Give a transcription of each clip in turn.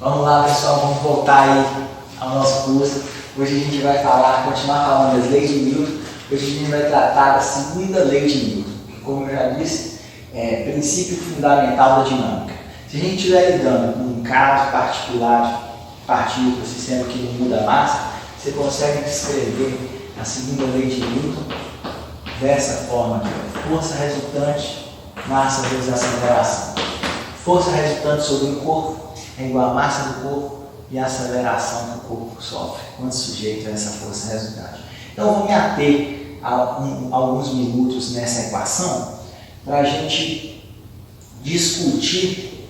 Vamos lá, pessoal, vamos voltar aí ao nosso curso. Hoje a gente vai continuar falando das leis de Newton. Hoje a gente vai tratar da segunda lei de Newton, que, como eu já disse, é princípio fundamental da dinâmica. Se a gente estiver lidando com um caso particular de partícula, sistema que não muda a massa, você consegue descrever a segunda lei de Newton dessa forma aqui: força resultante, massa vezes aceleração. Força resultante sobre o corpo é igual à massa do corpo e a aceleração que o corpo sofre quando sujeito a essa força resultante. Então, eu vou me ater a alguns minutos nessa equação para a gente discutir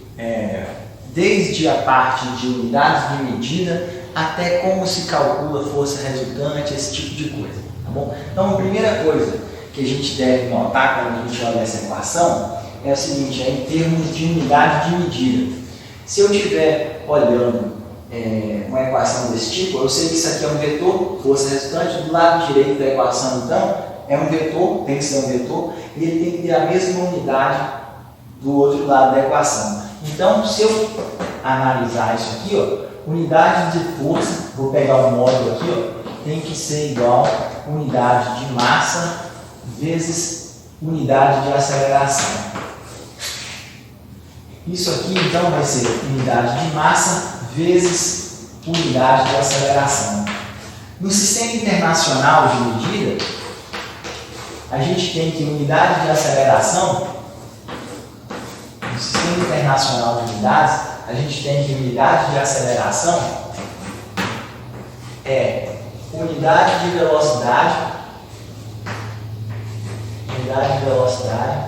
desde a parte de unidades de medida até como se calcula força resultante, esse tipo de coisa, tá bom? Então, a primeira coisa que a gente deve notar quando a gente olha essa equação é o seguinte: é em termos de unidade de medida. Se eu estiver olhando uma equação desse tipo, eu sei que isso aqui é um vetor, força resultante, do lado direito da equação, então, é um vetor, tem que ser um vetor, e ele tem que ter a mesma unidade do outro lado da equação. Então, se eu analisar isso aqui, ó, unidade de força, vou pegar o módulo aqui, ó, tem que ser igual a unidade de massa vezes unidade de aceleração. Isso aqui, então, vai ser unidade de massa vezes unidade de aceleração. No sistema internacional de medida, a gente tem que unidade de aceleração, no sistema internacional de unidades, a gente tem que unidade de aceleração é unidade de velocidade,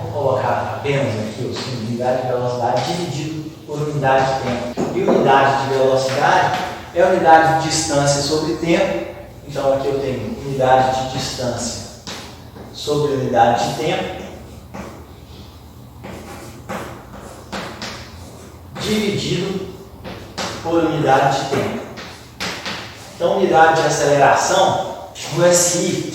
vou colocar apenas aqui, unidade de velocidade dividido por unidade de tempo. E unidade de velocidade é unidade de distância sobre tempo. Então aqui eu tenho unidade de distância sobre unidade de tempo dividido por unidade de tempo. Então, unidade de aceleração, o SI,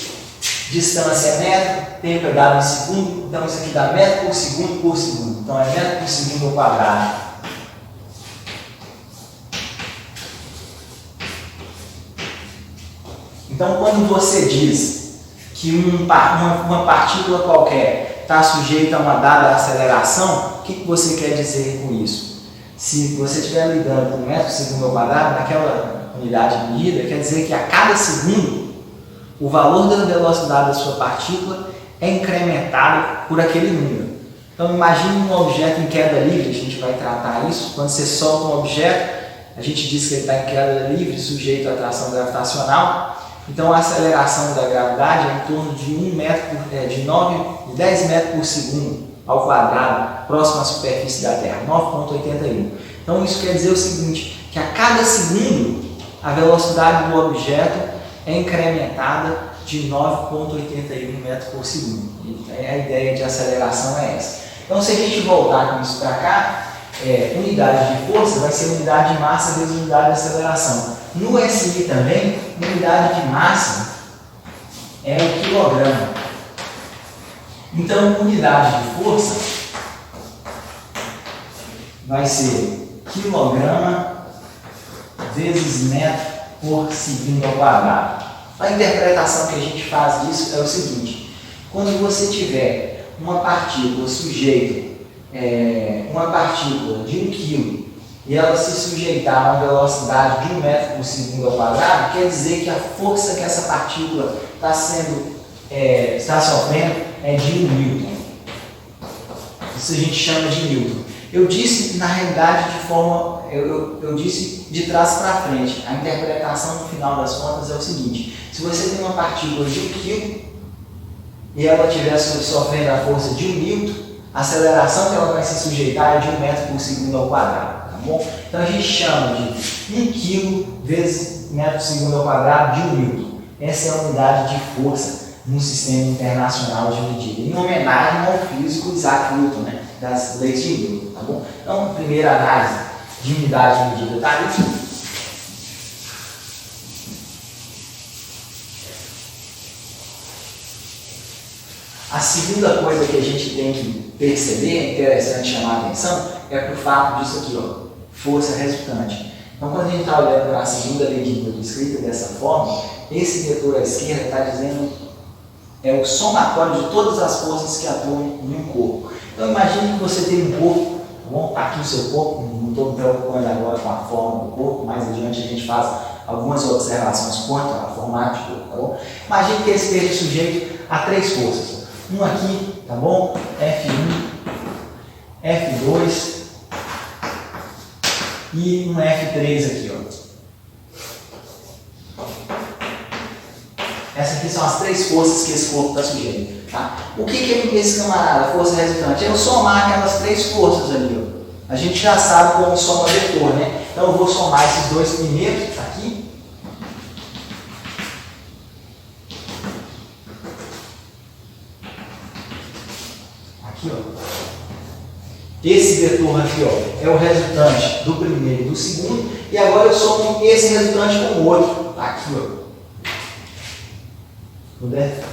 distância é metro, tempo é dado em segundo, então isso aqui dá metro por segundo. Então é metro por segundo ao quadrado. Então, quando você diz que uma partícula qualquer está sujeita a uma dada aceleração, o que você quer dizer com isso? Se você estiver lidando com metro por segundo ao quadrado, naquela unidade de medida, quer dizer que a cada segundo o valor da velocidade da sua partícula é incrementado por aquele número. Então, imagine um objeto em queda livre, a gente vai tratar isso. Quando você solta um objeto, a gente diz que ele está em queda livre, sujeito à atração gravitacional. Então, a aceleração da gravidade é em torno de 10 metros por segundo ao quadrado, próximo à superfície da Terra, 9,81. Então, isso quer dizer o seguinte, que a cada segundo a velocidade do objeto é incrementada de 9,81 metros por segundo. E a ideia de aceleração é essa. Então, se a gente voltar com isso para cá, unidade de força vai ser unidade de massa vezes unidade de aceleração. No SI também, unidade de massa é o quilograma. Então, unidade de força vai ser quilograma vezes metro por segundo ao quadrado. A interpretação que a gente faz disso é o seguinte: quando você tiver uma partícula sujeita, uma partícula de 1 kg, e ela se sujeitar a uma velocidade de 1 metro por segundo ao quadrado, quer dizer que a força que essa partícula está sofrendo é de 1 Newton. Isso a gente chama de Newton. Eu disse, na realidade, eu disse de trás para frente. A interpretação, no final das contas, é o seguinte: se você tem uma partícula de 1 kg e ela estiver sofrendo a força de 1 Newton, a aceleração que ela vai se sujeitar é de 1 metro por segundo ao quadrado, tá bom? Então a gente chama de 1 kg vezes metro por segundo ao quadrado de 1 Newton. Essa é a unidade de força no sistema internacional de medida, em homenagem ao físico Isaac Newton, né, das leis de Newton, tá bom? Então, primeira análise de unidade de medida está ali. A segunda coisa que a gente tem que perceber, é interessante chamar a atenção, é para o fato disso aqui, ó, força resultante. Então, quando a gente está olhando para a segunda lei de Newton escrita dessa forma, esse vetor à esquerda está dizendo o somatório de todas as forças que atuam em um corpo. Então, imagine que você tem um corpo, tá bom? Tá aqui o seu corpo, não estou me preocupando agora com a forma do corpo, mais adiante a gente faz algumas observações quanto ao formato do corpo, tá bom? Imagine que ele esteja sujeito a 3 forças. Um aqui, tá bom? F1, F2 e um F3 aqui, ó. Essas aqui são as 3 forças que esse corpo está sujeito. Tá? O que é esse camarada, força resultante? É eu somar aquelas 3 forças ali. Ó. A gente já sabe como soma vetor, né? Então eu vou somar esses 2 primeiros aqui. Aqui, ó. Esse vetor aqui, ó, é o resultante do primeiro e do segundo. E agora eu somo esse resultante com o outro. Aqui, ó. Puder?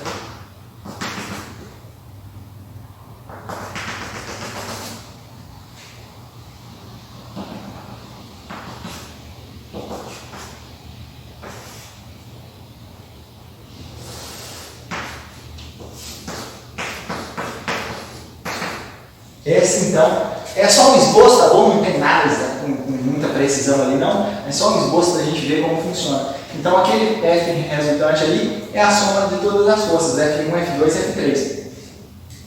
Esse, então, é só um esboço, tá bom? Não tem nada com muita precisão ali, não. É só um esboço para a gente ver como funciona. Então, aquele F resultante ali é a soma de todas as forças, F1, F2 e F3.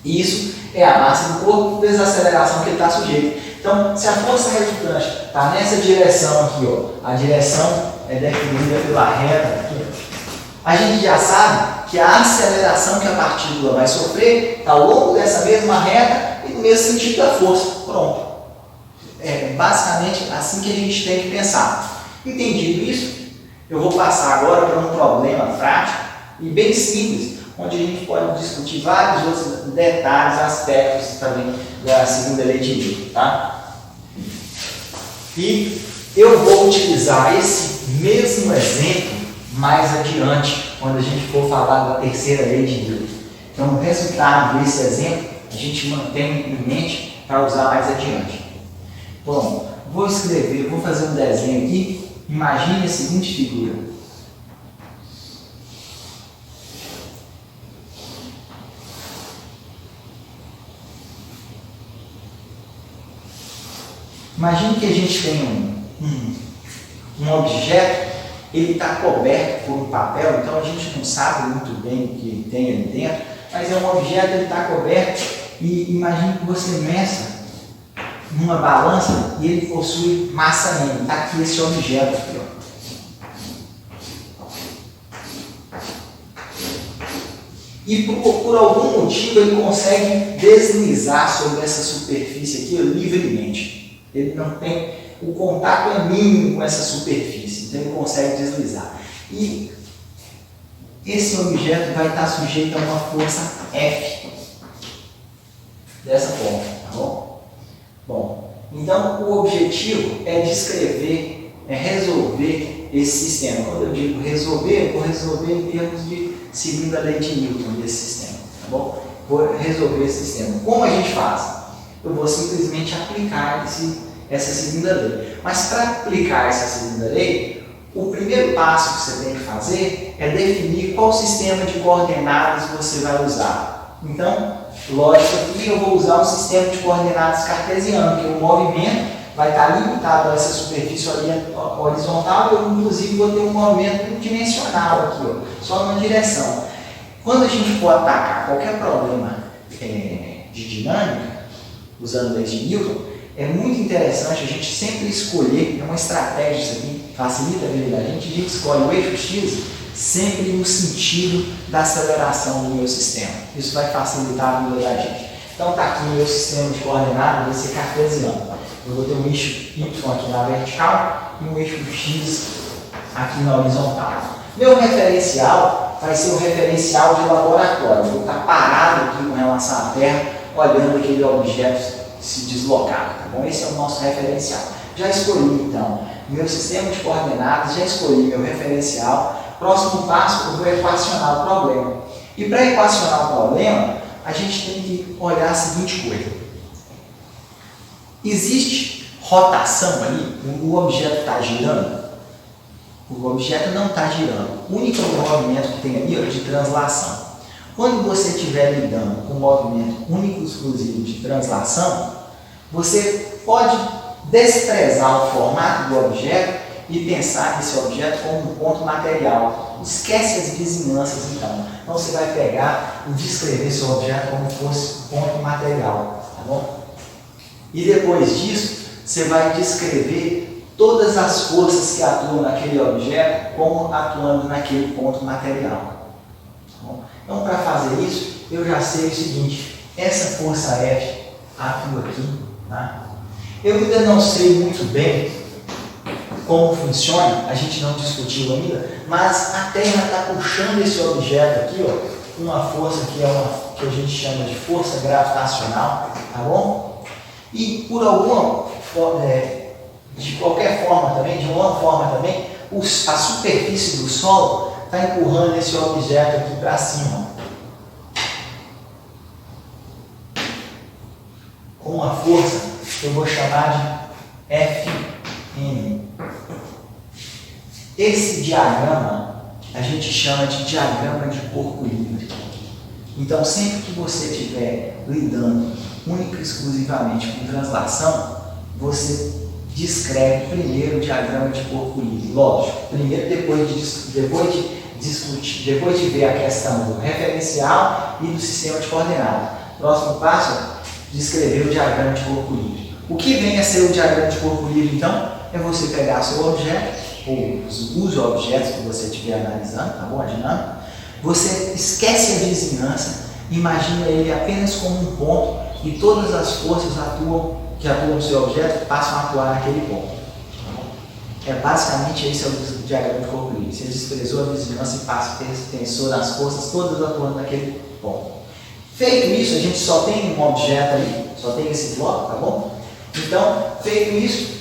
E isso é a massa do corpo vezes a aceleração que ele está sujeito. Então, se a força resultante está nessa direção aqui, ó, a direção é definida pela reta aqui, a gente já sabe que a aceleração que a partícula vai sofrer está ao longo dessa mesma reta e no mesmo sentido da força. Pronto. É basicamente assim que a gente tem que pensar. Entendido isso, eu vou passar agora para um problema prático e bem simples, onde a gente pode discutir vários outros detalhes, aspectos também da segunda lei de Newton, tá? E eu vou utilizar esse mesmo exemplo mais adiante, quando a gente for falar da terceira lei de Newton. Então, o resultado desse exemplo a gente mantém em mente para usar mais adiante. Bom, vou escrever, vou fazer um desenho aqui. Imagine a seguinte figura. Imagine que a gente tem um objeto, ele está coberto por um papel, então a gente não sabe muito bem o que tem ali dentro, mas é um objeto, ele está coberto, e imagine que você meça numa balança e ele possui massa M. Está aqui esse objeto aqui, ó. E por algum motivo ele consegue deslizar sobre essa superfície aqui livremente. Ele não tem, o contato é mínimo com essa superfície, então ele consegue deslizar. E esse objeto vai estar sujeito a uma força F. Dessa forma, tá bom? Bom, então o objetivo é descrever, é resolver esse sistema. Quando eu digo resolver, eu vou resolver em termos de segunda lei de Newton desse sistema, tá bom? Vou resolver esse sistema. Como a gente faz? Eu vou simplesmente aplicar essa segunda lei. Mas para aplicar essa segunda lei, o primeiro passo que você tem que fazer é definir qual sistema de coordenadas você vai usar. Então, lógico que eu vou usar um sistema de coordenadas cartesiano, que o movimento vai estar limitado a essa superfície horizontal, eu inclusive vou ter um movimento unidimensional aqui, ó, só numa direção. Quando a gente for atacar qualquer problema de dinâmica, usando leis de Newton, é muito interessante a gente sempre escolher, é uma estratégia isso aqui, facilita a vida da gente, a gente escolhe o eixo X sempre no sentido da aceleração do meu sistema. Isso vai facilitar a vida da gente. Então está aqui o meu sistema de coordenadas, vai ser cartesiano. Eu vou ter um eixo Y aqui na vertical e um eixo X aqui na horizontal. Meu referencial vai ser o referencial de laboratório. Eu vou estar parado aqui com relação à Terra, olhando aquele objeto se deslocar, tá bom? Esse é o nosso referencial. Já escolhi, então, meu sistema de coordenadas, já escolhi meu referencial. Próximo passo, eu vou equacionar o problema. E para equacionar o problema, a gente tem que olhar a seguinte coisa. Existe rotação ali, o objeto está girando? O objeto não está girando. O único movimento que tem ali é de translação. Quando você estiver lidando com um movimento único e exclusivo de translação, você pode desprezar o formato do objeto e pensar nesse objeto como um ponto material. Esquece as vizinhanças, então. Então você vai pegar e descrever seu objeto como fosse um ponto material, tá bom? E depois disso, você vai descrever todas as forças que atuam naquele objeto como atuando naquele ponto material. Tá bom? Então, para fazer isso, eu já sei o seguinte: essa força F atua aqui, tá? Eu ainda não sei muito bem como funciona, a gente não discutiu ainda, mas a Terra está puxando esse objeto aqui, ó, uma força que que a gente chama de força gravitacional, tá bom? E por alguma forma, de qualquer forma também, de uma forma também, a superfície do solo está empurrando esse objeto aqui para cima. Com uma força que eu vou chamar de Fm. Esse diagrama a gente chama de diagrama de corpo livre. Então, sempre que você estiver lidando única e exclusivamente com translação, você descreve primeiro o diagrama de corpo livre. Lógico, primeiro depois de ver a questão do referencial e do sistema de coordenadas. Próximo passo é descrever o diagrama de corpo livre. O que vem a ser o diagrama de corpo livre, então, é você pegar seu objeto, ou os objetos que você estiver analisando, tá bom? A dinâmica. Você esquece a vizinhança, imagina ele apenas como um ponto e todas as forças que atuam no seu objeto passam a atuar naquele ponto. Basicamente esse é o diagrama de corpo livre. Você desprezou a vizinhança e pensou nas forças todas atuando naquele ponto. Feito isso, a gente só tem um objeto ali, só tem esse bloco, tá bom? Então, feito isso,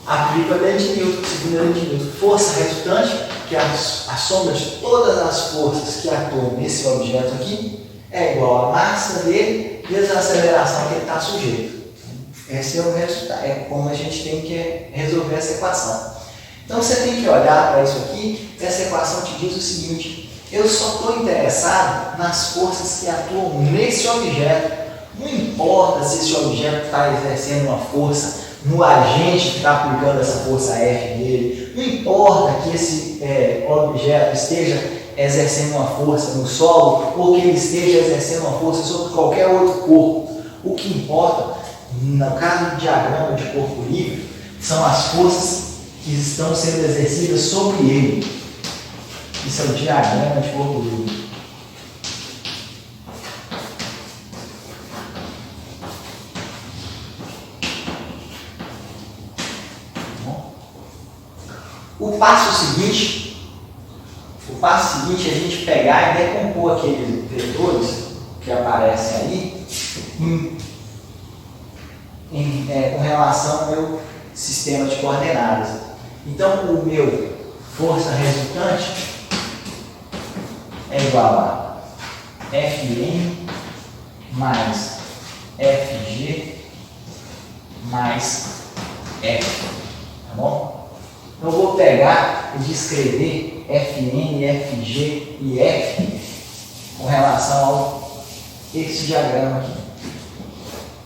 aplica a lei de Newton, segunda lei de Newton. Força resultante, que é a soma de todas as forças que atuam nesse objeto aqui, é igual à massa dele vezes a aceleração que ele está sujeito. Esse é o resultado, é como a gente tem que resolver essa equação. Então você tem que olhar para isso aqui, essa equação te diz o seguinte: eu só estou interessado nas forças que atuam nesse objeto. Não importa se esse objeto está exercendo uma força no agente que está aplicando essa força F dele, não importa que esse objeto esteja exercendo uma força no solo ou que ele esteja exercendo uma força sobre qualquer outro corpo. O que importa, no caso do diagrama de corpo livre, são as forças que estão sendo exercidas sobre ele. Isso é o diagrama de corpo livre. O passo seguinte é a gente pegar e decompor aqueles vetores que aparecem aí com relação ao meu sistema de coordenadas. Então, o meu força resultante é igual a Fm mais Fg mais F, tá bom? Então, eu vou pegar e descrever Fn, Fg e F com relação a esse diagrama aqui.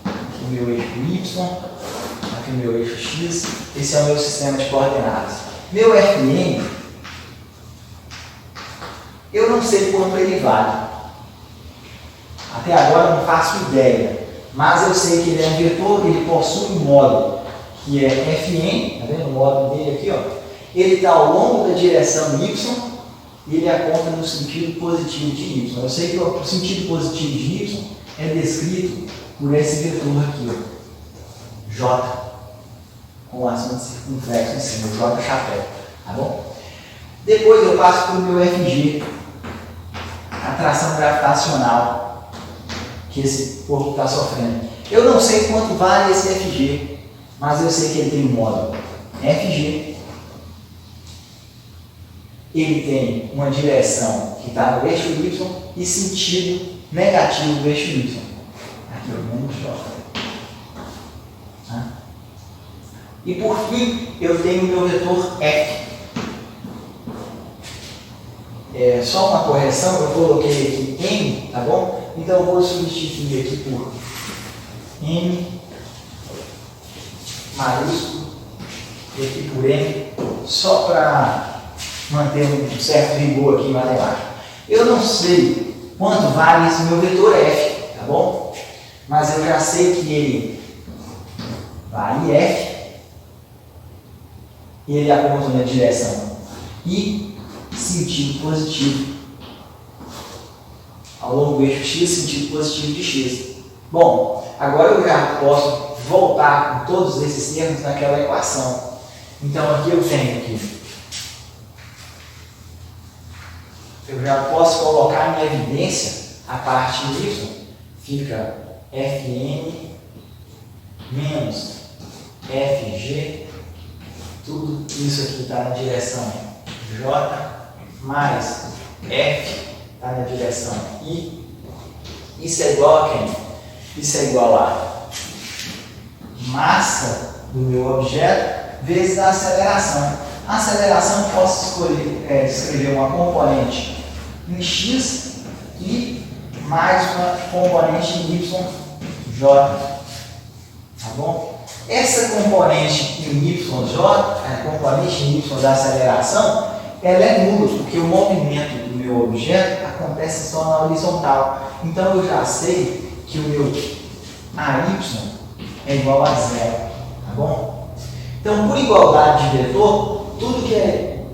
Aqui o meu eixo Y, aqui o meu eixo X, esse é o meu sistema de coordenadas. Meu Fn, eu não sei quanto ele vale. Até agora eu não faço ideia, mas eu sei que ele é um vetor, ele possui um módulo, que é Fn, tá vendo o módulo dele aqui, ó? Ele está ao longo da direção Y e ele aponta no sentido positivo de Y. Eu sei que o sentido positivo de Y é descrito por esse vetor aqui, ó, J, com o acento circunflexo em cima, o J chapéu, tá bom? Depois eu passo para o meu Fg, a tração gravitacional que esse corpo está sofrendo. Eu não sei quanto vale esse Fg, mas eu sei que ele tem um módulo Fg. Ele tem uma direção que está no eixo Y e sentido negativo do eixo Y. Aqui, o menos J. E por fim, eu tenho o meu vetor F. Só uma correção, eu coloquei aqui M, tá bom? Então eu vou substituir aqui por M maiúsculo e aqui por M, só para manter um certo rigor aqui em matemática. Eu não sei quanto vale esse meu vetor F, tá bom? Mas eu já sei que ele vale F e ele aponta na direção I, sentido positivo, ao longo do eixo X, sentido positivo de X. Bom, agora eu já posso voltar com todos esses termos naquela equação. Então aqui eu tenho aqui, eu já posso colocar em evidência a parte Y, fica Fn menos Fg, tudo isso aqui está na direção J, mais F está na direção I. Isso é igual a quem? Isso é igual a massa do meu objeto vezes a aceleração. A aceleração eu posso escrever uma componente em X e mais uma componente em YJ. Tá bom? Essa componente em YJ, a componente em Y da aceleração, ela é nula, porque o movimento do meu objeto acontece só na horizontal. Então eu já sei que o meu AY é igual a zero, tá bom? Então, por igualdade de vetor, tudo que é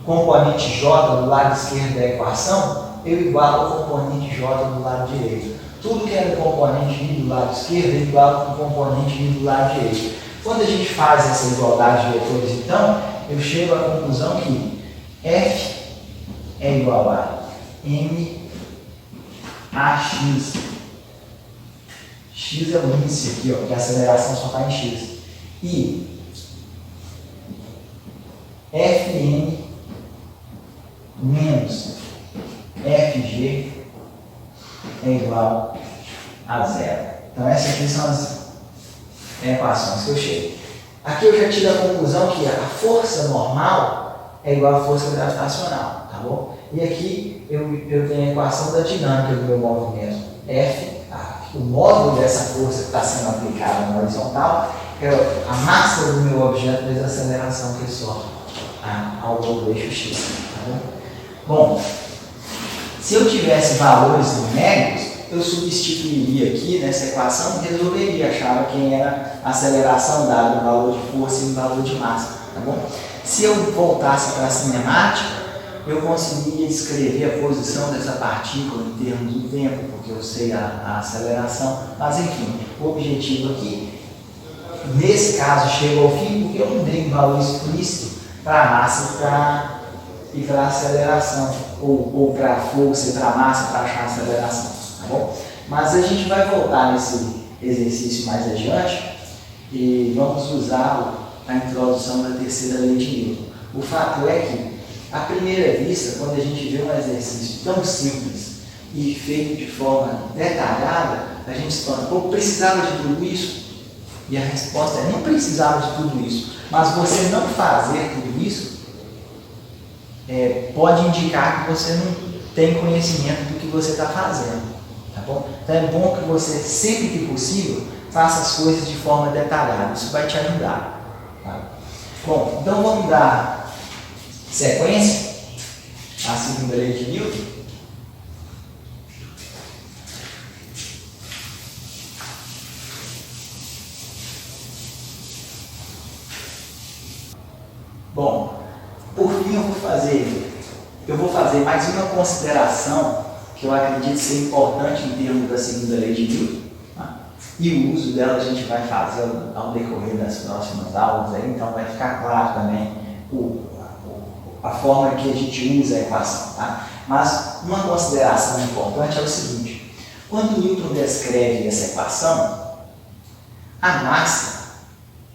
componente J do lado esquerdo da equação, eu igualo ao componente J do lado direito. Tudo que é componente I do lado esquerdo, eu igualo ao componente I do lado direito. Quando a gente faz essa igualdade de vetores, então, eu chego à conclusão que F é igual a M AX. X é o índice aqui, ó, que a aceleração só está em X. E Fn menos Fg é igual a zero. Então essas aqui são as equações que eu chego. Aqui eu já tiro a conclusão que a força normal é igual à força gravitacional, tá bom? E aqui eu tenho a equação da dinâmica do meu movimento. O módulo dessa força que está sendo aplicada na horizontal é a massa do meu objeto vezes a aceleração que ele sofre ao longo do eixo X. Tá bom? Bom, se eu tivesse valores numéricos, eu substituiria aqui nessa equação e resolveria, achava quem era a aceleração dada no valor de força e no valor de massa. Tá bom? Se eu voltasse para a cinemática, eu conseguiria descrever a posição dessa partícula em termos do tempo, porque eu sei a aceleração, mas enfim, o objetivo aqui, nesse caso, chega ao fim, porque eu não dei um valor explícito para a massa e para a aceleração, ou para a força e para a massa para achar a aceleração, tá bom? Mas a gente vai voltar nesse exercício mais adiante e vamos usar a introdução da terceira lei de Newton. O fato é que, à primeira vista, quando a gente vê um exercício tão simples e feito de forma detalhada, a gente se fala, pô, precisava de tudo isso? E a resposta é, não precisava de tudo isso. Mas você não fazer tudo isso pode indicar que você não tem conhecimento do que você está fazendo. Tá bom? Então é bom que você, sempre que possível, faça as coisas de forma detalhada. Isso vai te ajudar. Tá? Bom, então vamos dar sequência à segunda lei de Newton. Bom, por fim eu vou fazer mais uma consideração que eu acredito ser importante em termos da segunda lei de Newton. Tá? E o uso dela a gente vai fazer ao decorrer das próximas aulas, aí, então vai ficar claro também a forma que a gente usa a equação. Tá? Mas uma consideração importante é o seguinte: quando Newton descreve essa equação, a massa,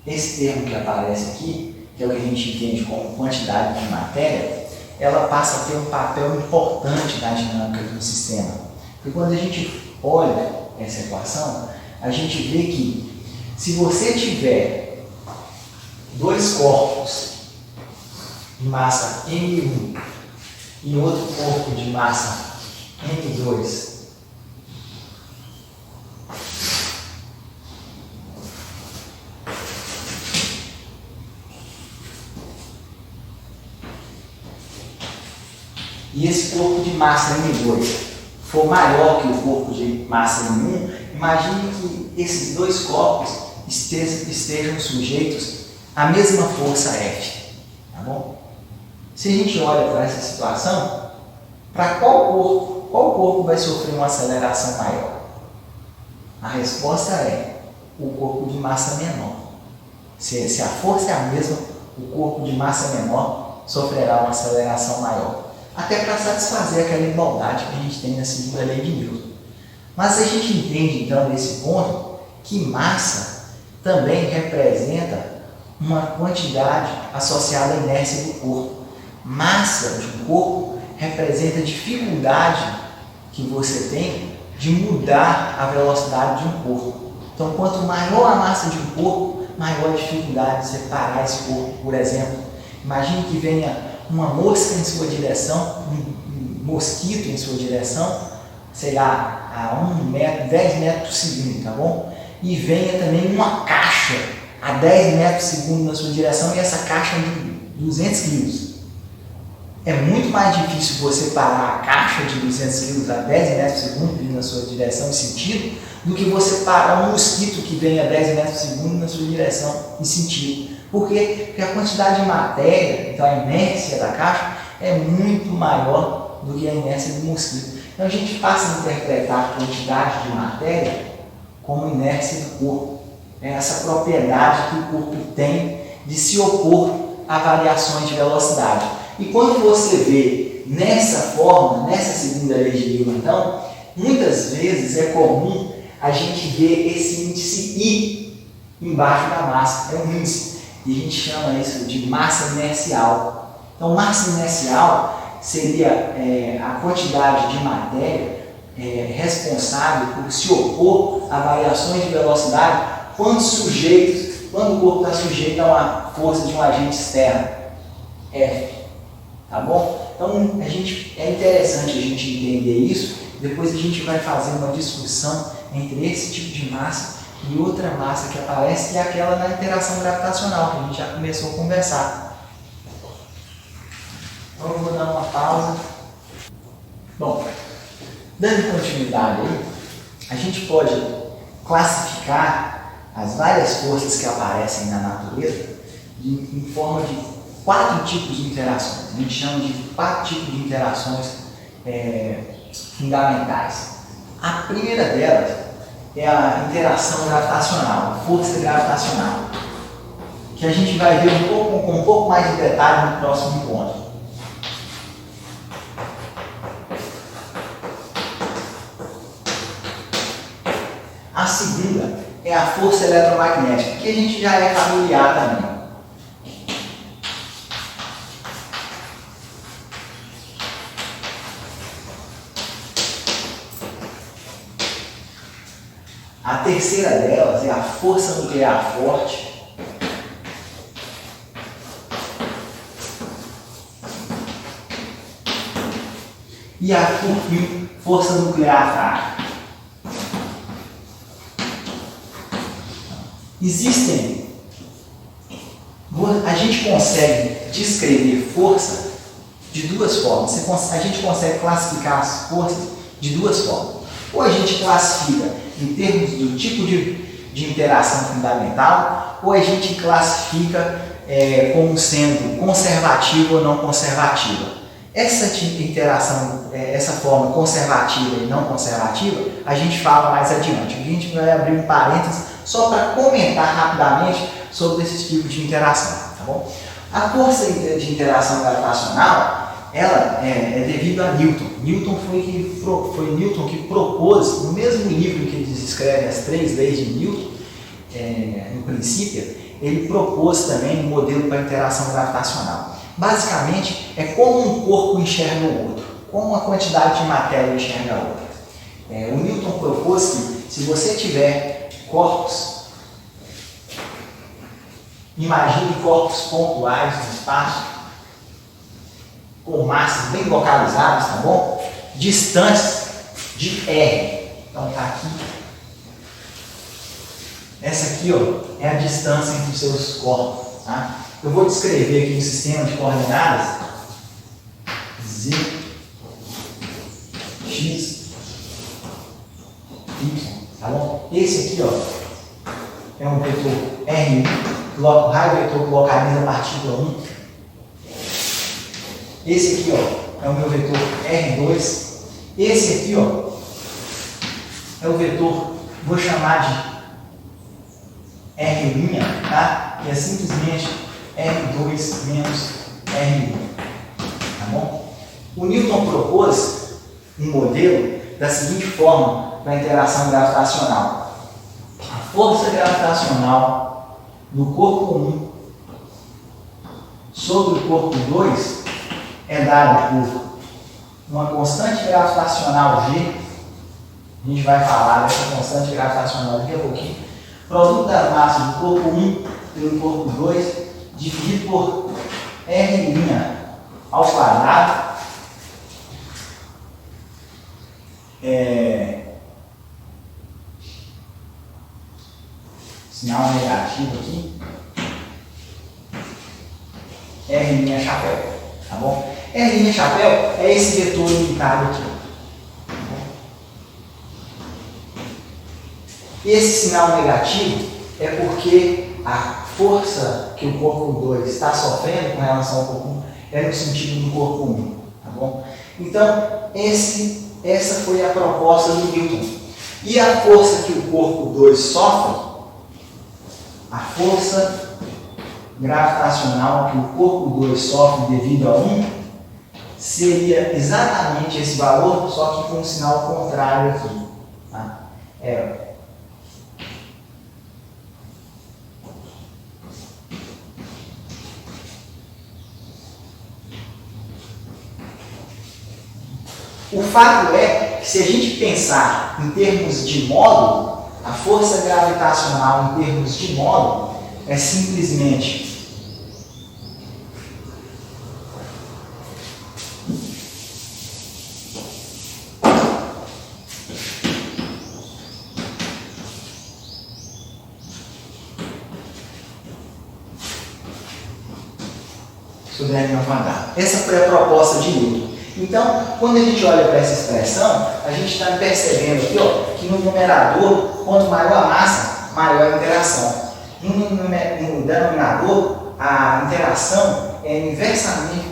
esse termo que aparece aqui, que é o que a gente entende como quantidade de matéria, ela passa a ter um papel importante na dinâmica do sistema. Porque quando a gente olha essa equação, a gente vê que se você tiver dois corpos de massa M1 e outro corpo de massa M2 e esse corpo de massa M2 for maior que o corpo de massa M1, imagine que esses dois corpos estejam sujeitos à mesma força F. Tá bom? Se a gente olha para essa situação, para qual corpo vai sofrer uma aceleração maior? A resposta é o corpo de massa menor. Se a força é a mesma, o corpo de massa menor sofrerá uma aceleração maior. Até para satisfazer aquela igualdade que a gente tem na segunda lei de Newton. Mas a gente entende então nesse ponto que massa também representa uma quantidade associada à inércia do corpo. Massa de um corpo representa a dificuldade que você tem de mudar a velocidade de um corpo. Então, quanto maior a massa de um corpo, maior a dificuldade de separar esse corpo. Por exemplo, imagine que venha uma mosca em sua direção, um mosquito em sua direção, sei lá, a 1 metro, 10 metros por segundo, tá bom? E venha também uma caixa a 10 metros por segundo na sua direção e essa caixa de 200 quilos. É muito mais difícil você parar a caixa de 200 quilos a 10 metros por segundo vindo na sua direção e sentido do que você parar um mosquito que vem a 10 metros por segundo na sua direção e sentido. Por quê? Porque a quantidade de matéria, então a inércia da caixa, é muito maior do que a inércia do mosquito. Então a gente passa a interpretar a quantidade de matéria como inércia do corpo. É essa propriedade que o corpo tem de se opor a variações de velocidade. E quando você vê nessa forma, nessa segunda lei de Newton, então, muitas vezes é comum a gente ver esse índice I embaixo da massa. É um índice. E a gente chama isso de massa inercial. Então, massa inercial seria a quantidade de matéria responsável por se opor a variações de velocidade quando o corpo está sujeito a uma força de um agente externo, F. Tá bom? Então, é interessante a gente entender isso. Depois a gente vai fazer uma discussão entre esse tipo de massa e outra massa que aparece, que é aquela da interação gravitacional, que a gente já começou a conversar. Então eu vou dar uma pausa. Bom, dando continuidade aí, a gente pode classificar as várias forças que aparecem na natureza em forma de 4 tipos de interações. A gente chama de 4 tipos de interações fundamentais. A primeira delas é a interação gravitacional, a força gravitacional, que a gente vai ver com um pouco mais de detalhe no próximo encontro. A segunda é a força eletromagnética, que a gente já é familiar também. A terceira delas é a força nuclear forte. E a, por fim, força nuclear fraca. A gente consegue descrever força de duas formas. A gente consegue classificar as forças de duas formas. Ou a gente classifica em termos do tipo de interação fundamental, ou a gente classifica como sendo conservativa ou não conservativa. Essa interação, essa forma conservativa e não conservativa, a gente fala mais adiante. A gente vai abrir um parênteses só para comentar rapidamente sobre esses tipos de interação. Tá bom? A força de interação gravitacional, ela é devido a Newton. Foi Newton que propôs, no mesmo livro que ele descreve as 3 leis de Newton, no princípio, ele propôs também um modelo para interação gravitacional. Basicamente, é como um corpo enxerga o outro, como uma quantidade de matéria enxerga a outra. O Newton propôs que, se você tiver corpos Imagine corpos pontuais no espaço, com massas bem localizadas, tá bom? Distantes de R. Então tá aqui. Essa aqui, ó, é a distância entre os seus corpos, tá? Eu vou descrever aqui um sistema de coordenadas Z, X, Y, tá bom? Esse aqui, ó, é um vetor R1, o raio vetor que localiza a partícula 1. Esse aqui, ó, é o meu vetor R2. Esse aqui, ó, é o vetor, vou chamar de R', tá? Que é simplesmente R2 menos R1, tá bom? O Newton propôs um modelo da seguinte forma para a interação gravitacional. A força gravitacional do corpo 1 sobre o corpo 2 é dada por uma constante gravitacional G. A gente vai falar dessa constante gravitacional daqui a pouquinho. Produto das massas do corpo 1 pelo corpo 2 dividido por R' ao quadrado. Sinal negativo aqui. R' chapéu, tá bom? R' chapéu é esse vetor limitado aqui. Esse sinal negativo é porque a força que o corpo 2 está sofrendo com relação ao corpo 1 é no sentido do corpo 1, tá bom? Então, essa foi a proposta do Newton. E a força que o corpo 2 sofre, a força gravitacional que o corpo 2 sofre devido a 1, seria exatamente esse valor, só que com um sinal contrário aqui. Tá? O fato é que, se a gente pensar em termos de módulo, a força gravitacional em termos de módulo é simplesmente sobre R ao quadrado. Essa foi a proposta de Newton. Então, quando a gente olha para essa expressão, a gente está percebendo aqui, ó, que no numerador, quanto maior a massa, maior a interação. No denominador, a interação é inversamente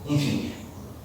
enfim.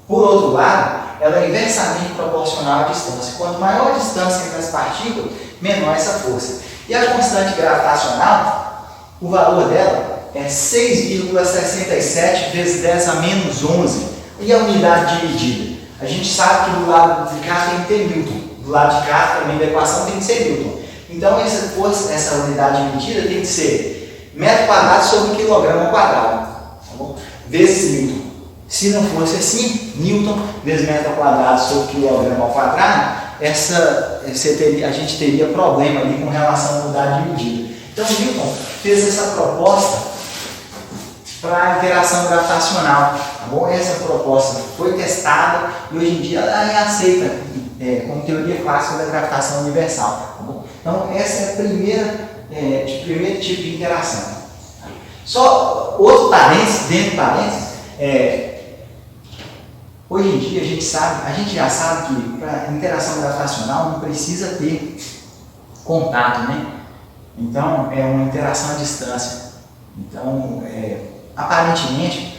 Por outro lado, ela é inversamente proporcional à distância. Quanto maior a distância entre as partículas, menor essa força. E a constante gravitacional, o valor dela é 6,67 vezes 10 a menos 11. E a unidade dividida? A gente sabe que do lado de cá tem que ter Newton. Do lado de cá, também da equação, tem que ser Newton. Então, essa unidade dividida tem que ser metro quadrado sobre quilograma ao quadrado. Tá bom? Vezes Newton. Se não fosse assim, Newton vezes metro quadrado sobre quilograma ao quadrado, a gente teria problema ali com relação à unidade dividida. Então, Newton fez essa proposta para a interação gravitacional. Tá bom? Essa proposta foi testada e hoje em dia ela é aceita como teoria clássica da gravitação universal. Tá bom? Então, essa é a primeiro tipo de interação. Só outro parênteses, dentro do parênteses, hoje em dia a gente já sabe que para interação gravitacional não precisa ter contato, né? Então, é uma interação à distância. Então, aparentemente,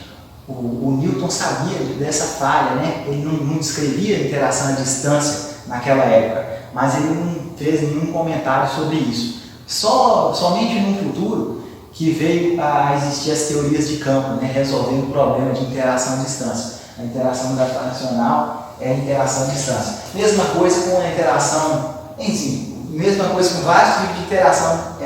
o Newton sabia dessa falha, né? Ele não descrevia a interação à distância naquela época, mas ele não fez nenhum comentário sobre isso. Somente no futuro que veio a existir as teorias de campo, né? Resolvendo o problema de interação à distância. A interação gravitacional é a interação à distância. Mesma coisa com a interação, enfim, mesma coisa com vários tipos de interação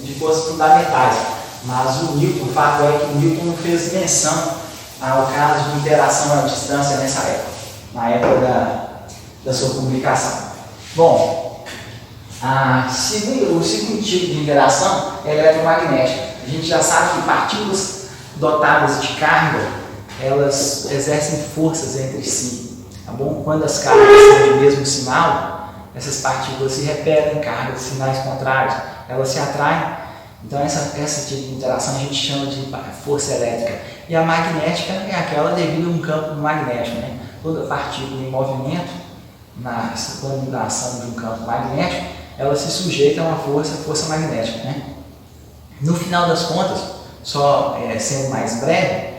de forças fundamentais. Mas o fato é que o Newton não fez menção ao caso de interação à distância nessa época, na época da sua publicação. Bom, O segundo tipo de interação é eletromagnética. A gente já sabe que partículas dotadas de carga, elas exercem forças entre si. Tá bom? Quando as cargas são do mesmo sinal, essas partículas se repelem, cargas, sinais contrários, elas se atraem. Então essa tipo de interação a gente chama de força elétrica. E a magnética é aquela devido a um campo magnético. Né? Toda partícula em movimento, na combinação de um campo magnético, ela se sujeita a uma força magnética. Né? No final das contas, só sendo mais breve,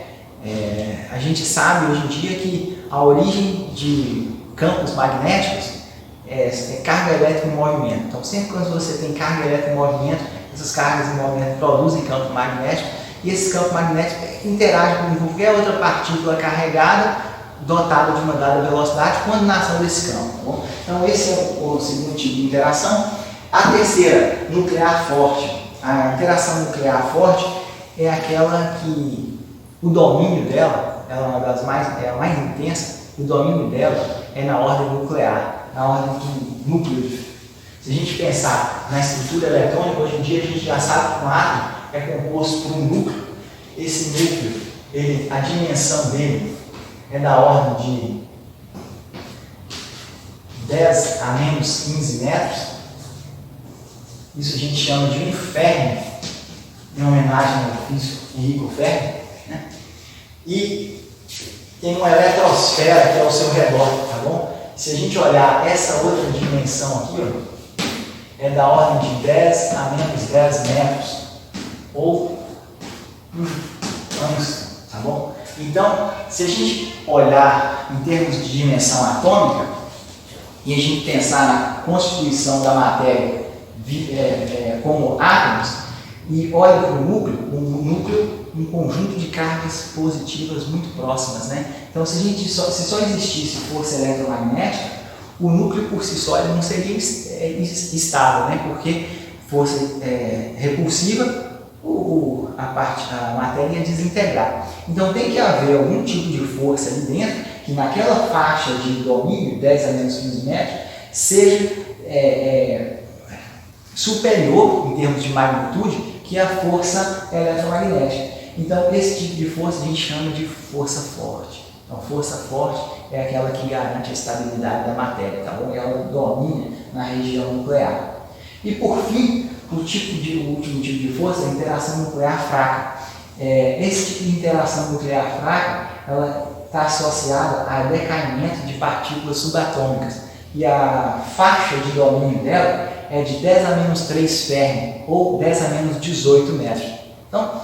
a gente sabe hoje em dia que a origem de campos magnéticos é carga elétrica em movimento. Então sempre quando você tem carga elétrica em movimento, essas cargas em movimento produzem campo magnético e esse campo magnético interage com qualquer outra partícula carregada dotada de uma dada velocidade com a combinação desse campo. Tá bom? Então esse é o segundo tipo de interação. A terceira, nuclear forte. A interação nuclear forte é aquela que o domínio dela, ela é uma das é a mais intensa, o domínio dela é na ordem nuclear, na ordem de núcleos. Se a gente pensar na estrutura eletrônica, hoje em dia a gente já sabe que um átomo é composto por um núcleo. Esse núcleo, a dimensão dele é da ordem de 10 a menos 15 metros. Isso a gente chama de um Fermi, em homenagem ao físico Enrico Fermi. Né? E tem uma eletrosfera que é ao seu redor, tá bom? Se a gente olhar essa outra dimensão aqui, ó, é da ordem de 10 a menos 10 metros, ou anos, tá bom? Então, se a gente olhar em termos de dimensão atômica, e a gente pensar na constituição da matéria como átomos, e olha para o núcleo, um conjunto de cargas positivas muito próximas, né? Então, se só existisse força eletromagnética, o núcleo por si só ele não seria estável, né? Porque força repulsiva, a matéria ia desintegrar. Então tem que haver algum tipo de força ali dentro que naquela faixa de domínio, 10 a menos 15 metros, seja superior em termos de magnitude que a força eletromagnética. Então esse tipo de força a gente chama de força forte. Então força forte é aquela que garante a estabilidade da matéria, tá bom? Ela domina na região nuclear. E por fim, o último tipo de força é a interação nuclear fraca. Esse tipo de interação nuclear fraca, ela está associada a decaimento de partículas subatômicas. E a faixa de domínio dela é de 10 a menos 3 Fermi, ou 10 a menos 18 metros. Então,